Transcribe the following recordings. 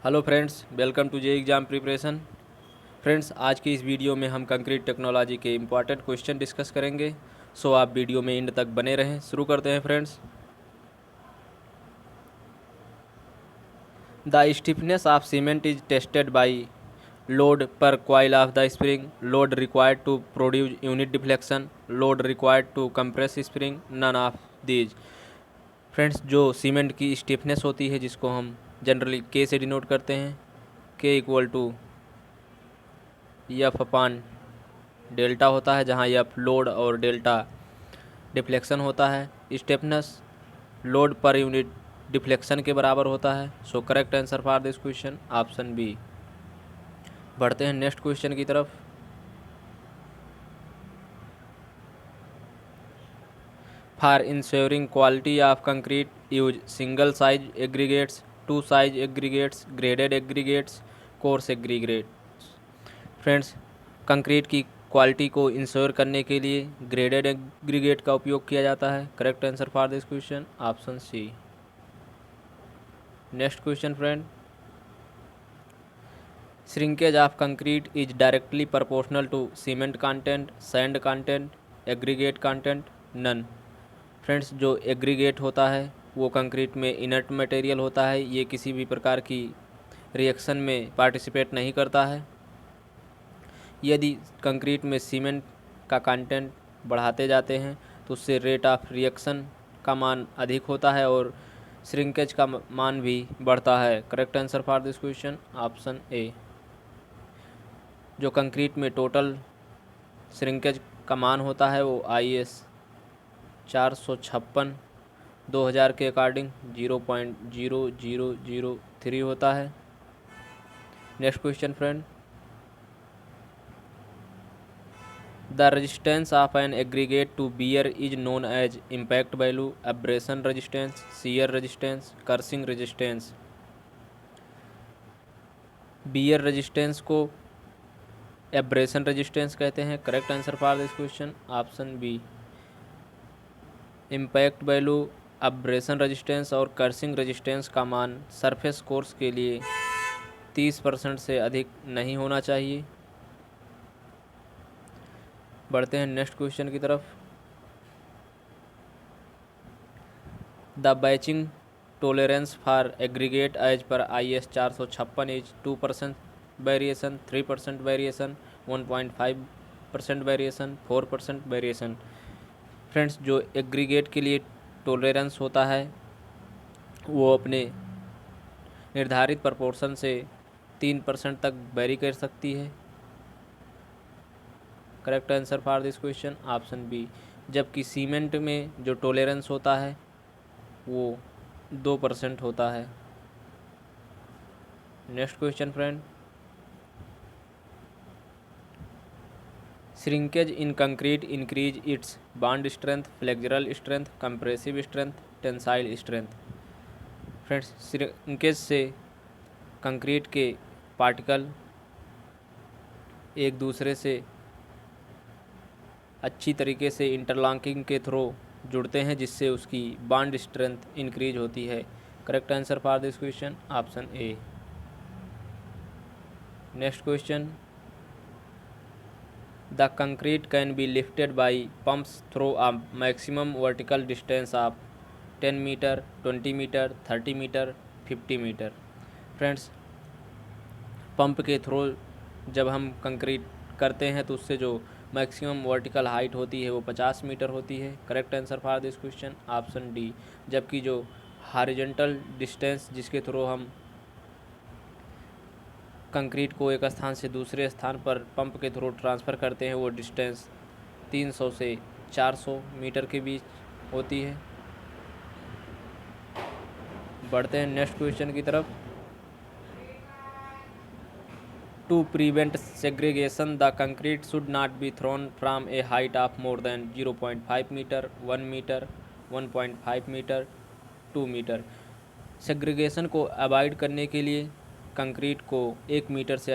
Hello friends, welcome to J exam preparation. Friends, आज की इस वीडियो में हम कंक्रीट टेक्नोलॉजी के इम्पॉर्टेंट क्वेश्चन डिस्कस करेंगे। सो आप वीडियो में एंड तक बने रहें। शुरू करते हैं friends. The stiffness of cement is tested by load per coil of the spring, load required to produce unit deflection, load required to compress spring, none of these. Friends, जो cement की stiffness होती है जिसको हम generally के से denote करते हैं, के equal to F upon delta होता है, जहाँ एफ लोड और डेल्टा डिफ्लेक्शन होता है। स्टिफनेस लोड पर यूनिट डिफ्लेक्शन के बराबर होता है। So correct answer for this question option B. बढ़ते हैं नेक्स्ट क्वेश्चन की तरफ। For ensuring quality of concrete use single size aggregates, two size aggregates, graded aggregates, coarse aggregates. Friends, concrete की क्वालिटी को इंश्योर करने के लिए ग्रेडेड एग्रीगेट का उपयोग किया जाता है। Correct answer for this question option C. Next question friend, shrinkage of concrete is directly proportional to cement content, sand content, aggregate content, none. Friends, जो एग्रीगेट होता है वो कंक्रीट में इनर्ट मटेरियल होता है। ये किसी भी प्रकार की रिएक्शन में पार्टिसिपेट नहीं करता है। यदि कंक्रीट में सीमेंट का कंटेंट बढ़ाते जाते हैं तो उससे रेट ऑफ रिएक्शन का मान अधिक होता है और श्रिंकेज का मान भी बढ़ता है। Correct answer for this question option ए। जो कंक्रीट में टोटल श्रिंकेज का मान होता है वो IS 456 2000 के अकॉर्डिंग 0.0003 होता है। Next question friend, the resistance of an aggregate to wear is known as impact value, abrasion resistance, shear resistance, crushing resistance. Wear resistance को एब्रेशन रेजिस्टेंस कहते हैं। Correct answer for this question option B. Impact value, abrasion resistance और crushing resistance का मान surface course के लिए 30% से अधिक नहीं होना चाहिए। बढ़ते हैं नेक्स्ट क्वेश्चन की तरफ। The batching tolerance for aggregate as per IS 456 is 2% variation, 3% variation, 1.5% variation, 4% variation. Friends, जो एग्रीगेट के लिए टोलेरेंस होता है वो अपने निर्धारित प्रपोर्शन से 3% तक वेरी कर सकती है। Correct answer for this question option B. जबकि सीमेंट में जो टोलेरेंस होता है वो 2% होता है। Next question friend, shrinkage in concrete increase its bond strength, flexural strength, compressive strength, tensile strength. Friends, shrinkage से कंक्रीट के पार्टिकल एक दूसरे से अच्छी तरीके से इंटरलॉकिंग के थ्रू जुड़ते हैं जिससे उसकी बॉन्ड स्ट्रेंथ इंक्रीज होती है। Correct answer for this question option A. Next question, the concrete can be lifted by pumps through a maximum vertical distance of 10 meter, 20 meter, 30 meter, 50 meter. Friends, pump के through जब हम concrete करते हैं तो उससे जो मैक्सिमम वर्टिकल हाइट होती है वो 50 मीटर होती है। Correct answer for this question option D. जबकि जो हॉरिजॉन्टल डिस्टेंस जिसके थ्रू हम कंक्रीट को एक स्थान से दूसरे स्थान पर पंप के थ्रू ट्रांसफ़र करते हैं वो डिस्टेंस 300 से 400 मीटर के बीच होती है। बढ़ते हैं नेक्स्ट क्वेश्चन की तरफ। To prevent segregation, the concrete should not be thrown from a height of more than 0.5 meter, 1 meter, 1.5 meter, 2 meter. Segregation को अवॉइड करने के लिए कंक्रीट को 1 मीटर से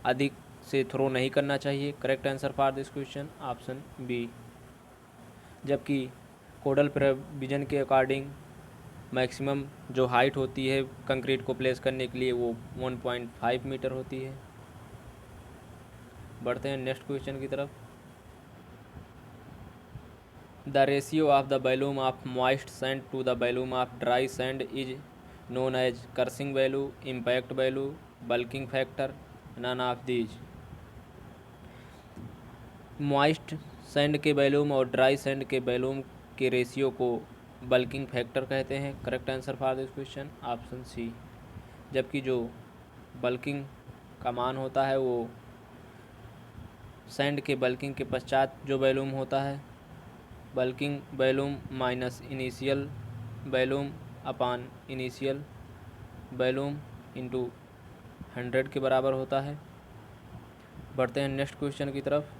अधिक से थ्रो नहीं करना चाहिए। Correct answer for this question option B. जबकि कोडल प्रोविजन के अकॉर्डिंग मैक्सिमम जो हाइट होती है कंक्रीट को प्लेस करने के लिए वो 1.5 मीटर होती है। बढ़ते हैं नेक्स्ट क्वेश्चन की तरफ। The ratio of the volume of moist sand to the volume of dry sand is known as crushing value, impact value, bulking factor, none of these. Moist sand के volume और dry sand के volume के ratio को bulking factor कहते हैं। Correct answer for this question option C. जबकि जो bulking का मान होता है वो सैंड के बल्किंग के पश्चात जो वॉल्यूम होता है, bulking volume minus initial volume upon initial volume into 100 के बराबर होता है। बढ़ते हैं नेक्स्ट क्वेश्चन की तरफ।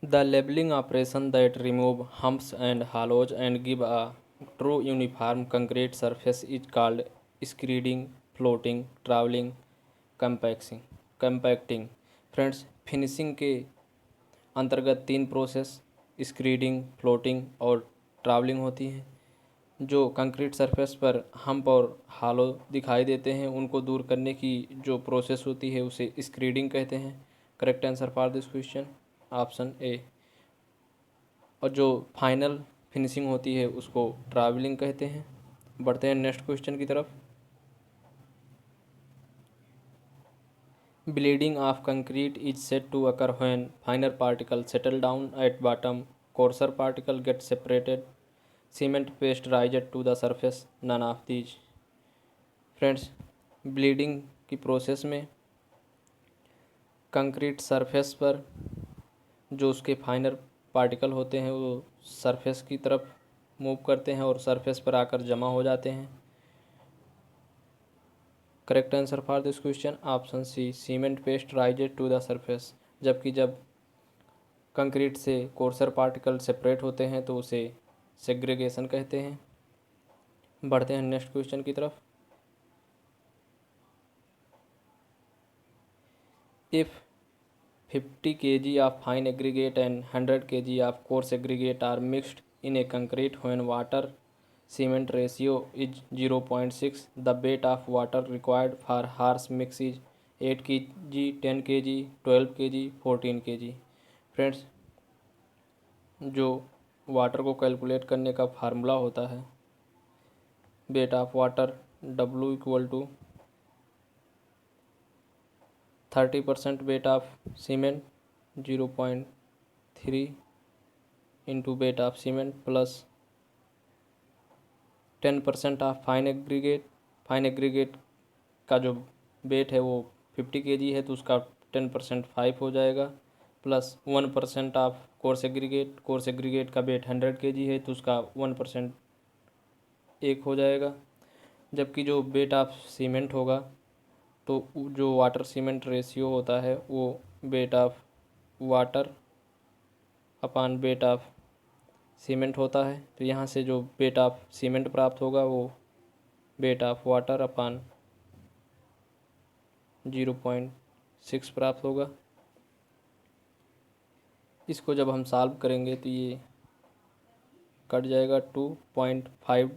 The leveling operation that remove humps and hollows and give a true uniform concrete surface is called screeding, floating, traveling, compacting। Friends, finishing के अंतर्गत 3 प्रोसेस स्क्रीडिंग, फ्लोटिंग और ट्रैवलिंग होती हैं। जो कंक्रीट सरफेस पर हम्प और हालो दिखाई देते हैं उनको दूर करने की जो प्रोसेस होती है उसे स्क्रीडिंग कहते हैं। Correct answer for this question option ए। और जो फाइनल फिनिशिंग होती है उसको ट्रैवलिंग कहते हैं। बढ़ते हैं नेक्स्ट क्वेश्चन की तरफ। Bleeding of concrete is said to occur when finer particle settle down at bottom, coarser particle get separated, cement paste raised to the surface, none of these. Friends, bleeding की process में concrete surface पर जो उसके फाइनर particle होते हैं वो surface की तरफ मूव करते हैं और सरफेस पर आकर जमा हो जाते हैं। Correct answer for this question option C, cement paste raised to the surface. जबकि जब कंक्रीट से कोर्सर पार्टिकल सेपरेट होते हैं तो उसे सेग्रीगेशन कहते हैं। बढ़ते हैं नेक्स्ट क्वेश्चन की तरफ। If 50 kg of fine aggregate and 100 kg of coarse aggregate are mixed in a concrete when water cement ratio is 0.6, the weight of water required for harsh mix is 8 kg, 10 kg, 12 kg, 14 kg। Friends, जो water को calculate करने का formula होता है, weight of water W equal to 30% weight of cement 0.3 into weight of cement plus 10% of fine aggregate. Fine aggregate का जो wait है वो 50 kg है तो उसका 10% 5 हो जाएगा, plus 1% of coarse aggregate. Coarse aggregate का वेट 100 kg है तो उसका 1% 1 हो जाएगा। जबकि जो वेट ऑफ सीमेंट होगा तो जो वाटर सीमेंट रेशियो होता है वो wait of water upon weight of cement होता है। तो यहाँ से जो वेट ऑफ सीमेंट प्राप्त होगा वो वेट ऑफ वाटर अपान 0.6 प्राप्त होगा। इसको जब हम सॉल्व करेंगे तो ये कट जाएगा, 2.5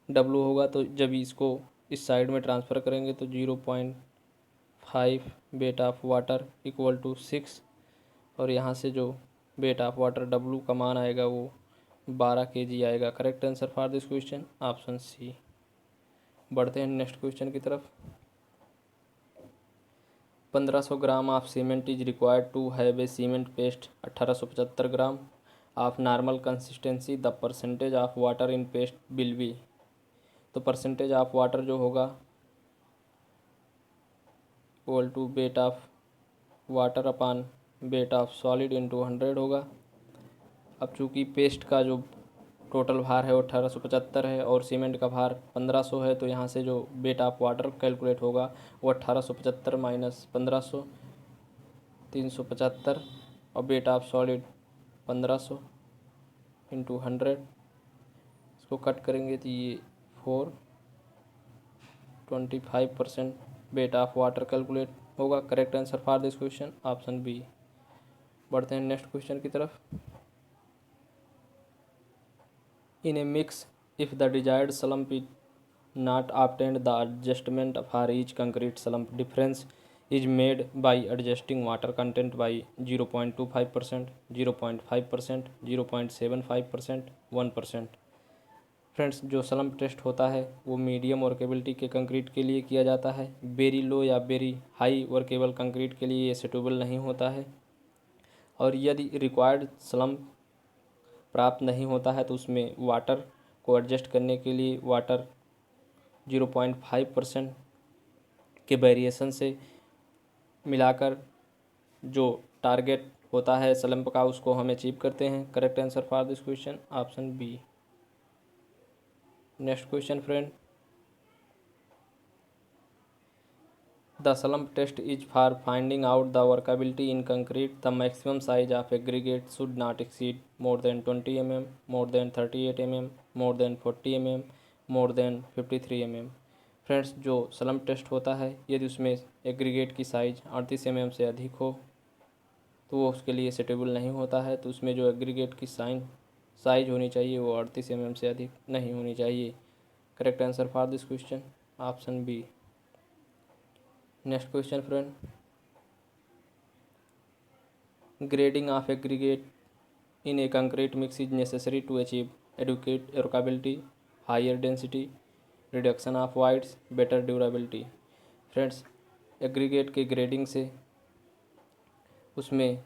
W होगा। तो जब इसको इस साइड में ट्रांसफ़र करेंगे तो 0.5 weight of water equal to 6, और यहाँ से जो वेट ऑफ वाटर W का मान आएगा वो 12 kg आएगा। Correct answer for this question option C. बढ़ते हैं नेक्स्ट क्वेश्चन की तरफ। 1500 gram of cement is required to have a cement paste 1875 gram of normal consistency, the percentage of water in paste will be. तो percentage of water जो होगा equal to weight of water upon weight of solid into 100 होगा। अब चूँकि paste का जो total भार है वो 1875 है और सीमेंट का भार 1500 है, तो यहाँ से जो वेट ऑफ वाटर कैलकुलेट होगा वो 1875 माइनस 1500 375, और वेट ऑफ सॉलिड 1500 इंटू 100। इसको कट करेंगे तो ये 25% वेट ऑफ वाटर कैलकुलेट होगा। Correct answer for this question option B. बढ़ते हैं नेक्स्ट क्वेश्चन की तरफ। In a mix if the desired slump is not obtained, the adjustment for each concrete slump difference is made by adjusting water content by 0.25%, 0.5%, 0.75%, 1%। Friends, जो slump test होता है वो medium workability के concrete के लिए किया जाता है। वेरी लो या वेरी हाई वर्केबल कंक्रीट के लिए ये सूटेबल नहीं होता है। और यदि रिक्वायर्ड स्लम्प प्राप्त नहीं होता है तो उसमें वाटर को एडजस्ट करने के लिए वाटर 0.5% के वेरिएशन से मिलाकर जो टारगेट होता है स्लम्प का उसको हम अचीव करते हैं। Correct answer for this question option B. Next question friend, the slump test is for finding out the workability in concrete. The maximum size of aggregate should not exceed more than 20 mm, more than 38 mm, more than 40 mm, more than 53 mm। Friends, जो slump test होता है यदि उसमें aggregate की size 38 mm से अधिक हो तो वो उसके लिए सूटेबल नहीं होता है। तो उसमें जो एग्रीगेट की साइज होनी चाहिए वो 38 mm से अधिक नहीं होनी चाहिए। Correct answer for this question option B. Next question friend, grading of aggregate in a concrete mix is necessary to achieve adequate workability, higher density, reduction of voids, better durability। Friends, aggregate के grading से उसमें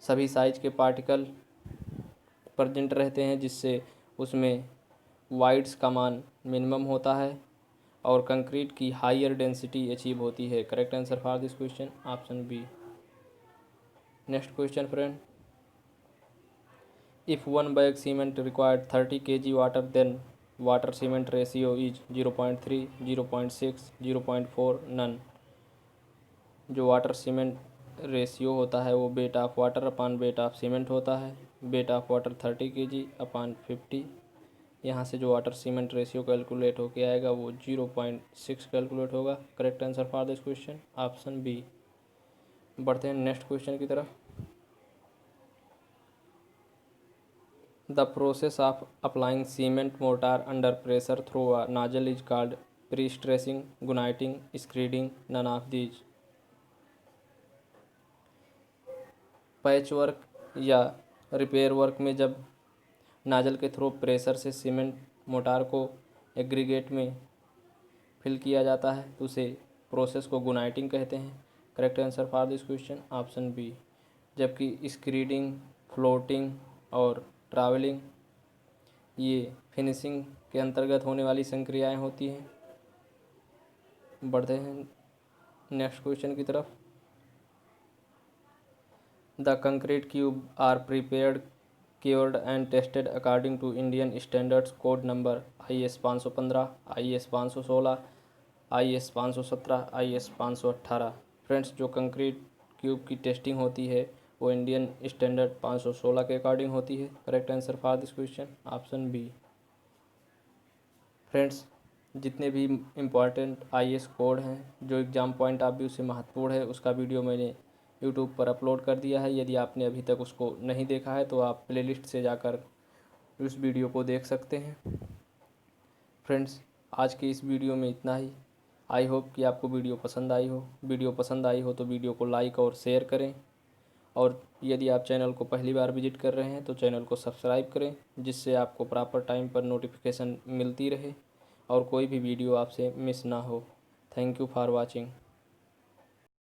सभी size के particle present रहते हैं जिससे उसमें wides का मान मिनिमम होता है और कंक्रीट की हायर डेंसिटी अचीव होती है। Correct answer for this question option B. Next question friend, if one bag cement required 30 kg water, then water cement ratio is 0.3, 0.6, 0.4, none। जो वाटर सीमेंट रेशियो होता है वो wait of water upon weight of cement होता है। Weight of water 30 kg अपान 50। यहाँ से जो water cement ratio calculate होके आएगा वो 0.6 कैलकुलेट होगा। Correct answer for this question option B. बढ़ते हैं नेक्स्ट क्वेश्चन की तरफ। The process of applying cement mortar under pressure through a nozzle is called pre-stressing, gunating, screeding, none of these। Patch work या repair work में जब नाजल के through pressure से cement motor को एग्रीगेट में फिल किया जाता है तो उसे प्रोसेस को गुनाइटिंग कहते हैं। Correct answer for this question option B. जबकि स्क्रीडिंग, फ्लोटिंग और ट्रैवलिंग ये फिनिशिंग के अंतर्गत होने वाली संक्रियाएं होती हैं। बढ़ते हैं नेक्स्ट क्वेश्चन की तरफ। The concrete cube are prepared, cured and tested according to Indian standards code number IS 515, IS 516, IS 517, IS 518। Friends, जो कंक्रीट क्यूब की टेस्टिंग होती है वो इंडियन स्टैंडर्ड 516 के अकॉर्डिंग होती है। Correct answer for this question option B. Friends, जितने भी इम्पॉर्टेंट IS कोड हैं जो एग्ज़ाम पॉइंट ऑफ व्यू से महत्वपूर्ण है उसका वीडियो मैंने यूट्यूब पर अपलोड कर दिया है। यदि आपने अभी तक उसको नहीं देखा है तो आप प्लेलिस्ट से जाकर उस वीडियो को देख सकते हैं। फ्रेंड्स, आज के इस वीडियो में इतना ही। आई होप कि आपको वीडियो पसंद आई हो। वीडियो पसंद आई हो तो वीडियो को लाइक और शेयर करें और यदि आप चैनल को पहली बार विजिट कर रहे हैं तो चैनल को सब्सक्राइब करें जिससे आपको प्रॉपर टाइम पर नोटिफिकेशन मिलती रहे और कोई भी वीडियो आपसे मिस ना हो। Thank you for watching.